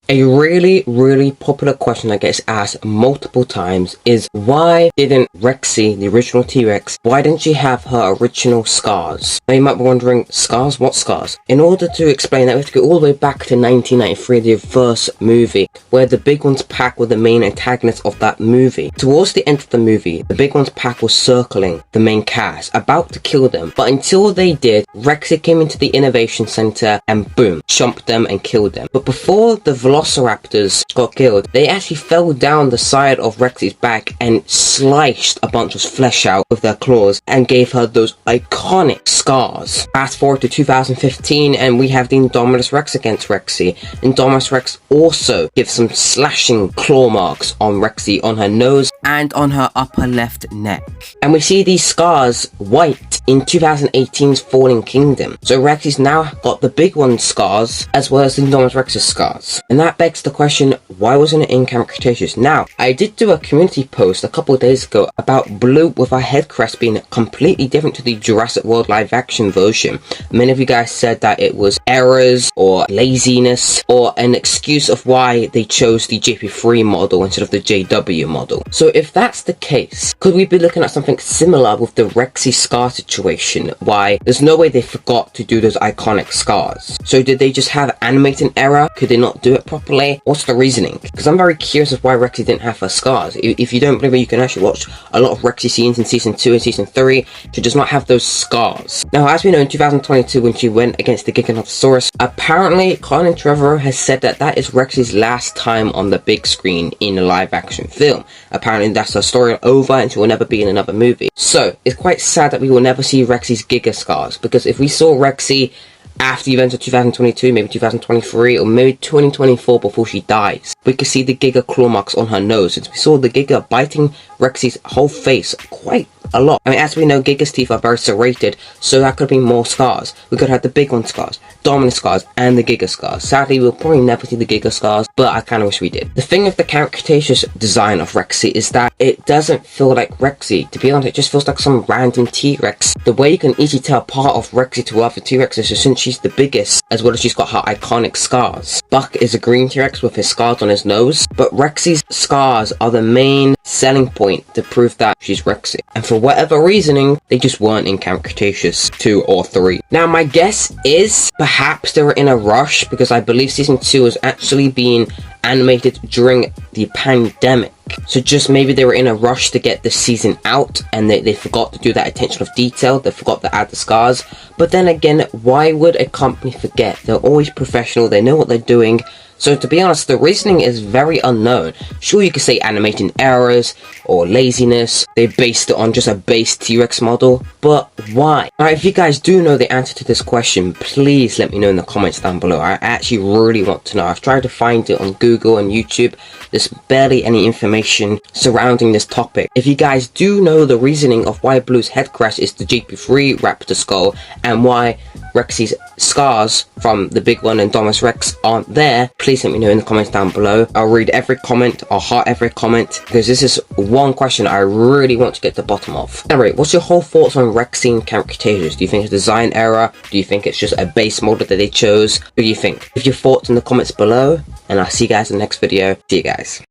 A really popular question that gets asked multiple times is, why didn't Rexy, the original T-Rex, why didn't she have her original scars? Now you might be wondering, scars? What scars? In order to explain that, we have to go all the way back to 1993, the first movie, where the Big One's pack were the main antagonists of that movie. Towards the end of the movie, the Big One's pack was circling the main cast, about to kill them, but until they did, Rexy came into the Innovation Center and boom, chomped them and killed them. But before the Velociraptors got killed, they actually fell down the side of Rexy's back and sliced a bunch of flesh out with their claws and gave her those iconic scars. Fast forward to 2015 and we have the Indominus Rex against Rexy. Indominus Rex also gives some slashing claw marks on Rexy on her nose and on her upper left neck. And we see these scars white in 2018's Fallen Kingdom. So Rexy's now got the Big One scars as well as the Indominus Rex's scars. And that begs the question, why wasn't it in Camp Cretaceous? Now, I did do a community post a couple of days ago about Blue with her head crest being completely different to the Jurassic World live action version. Many of you guys said that it was errors or laziness or an excuse of why they chose the JP3 model instead of the JW model. So if that's the case, could we be looking at something similar with the Rexy scar situation? Why there's no way they forgot to do those iconic scars. So did they just have animating error? Could they not do it properly? What's the reasoning? Because I'm very curious of why Rexy didn't have her scars. If you don't believe me, you can actually watch a lot of Rexy scenes in season 2 and season 3. She does not have those scars. Now, as we know, in 2022 when she went against the Giganotosaurus, apparently Colin Trevorrow has said that that is Rexy's last time on the big screen in a live action film. Apparently that's her story over and she will never be in another movie. So it's quite sad that we will never see Rexy's Giga scars, because if we saw Rexy after the events of 2022, maybe 2023, or maybe 2024 before she dies, we could see the Giga claw marks on her nose, since we saw the Giga biting Rexy's whole face quite a lot. I mean, as we know, Giga's teeth are very serrated, so that could be more scars. We could have the Big One scars, Dominus scars, and the Giga scars. Sadly, we'll probably never see the Giga scars, but I kind of wish we did. The thing with the Camp Cretaceous design of Rexy is that it doesn't feel like Rexy. To be honest, it just feels like some random T-Rex. The way you can easily tell apart of Rexy to other T-Rexes is since she's the biggest, as well as she's got her iconic scars. Buck is a green T-Rex with his scars on his nose, but Rexy's scars are the main selling point to prove that she's Rexy. And for whatever reasoning, they just weren't in Camp Cretaceous 2 or 3. Now, my guess is perhaps they were in a rush, because I believe season 2 was actually being animated during the pandemic. So just maybe they were in a rush to get the season out and they forgot to do that attention of detail. They forgot to add the scars. But then again, why would a company forget? They're always professional. They know what they're doing. So to be honest, the reasoning is very unknown. Sure, you could say animating errors or laziness. They based it on just a base T-Rex model, but why? Alright, if you guys do know the answer to this question, please let me know in the comments down below. I actually really want to know. I've tried to find it on Google and YouTube. There's barely any information surrounding this topic. If you guys do know the reasoning of why Blue's head crest is the JP3 raptor skull and why Rexy's scars from the Big One and Indominus Rex aren't there, please let me know in the comments down below. I'll read every comment, I'll heart every comment, because this is one question I really want to get to the bottom of. Anyway, what's your whole thoughts on Rexy and Camp Cretaceous? Do you think it's a design error? Do you think it's just a base model that they chose? What do you think? Leave your thoughts in the comments below, and I'll see you guys in the next video. See you guys.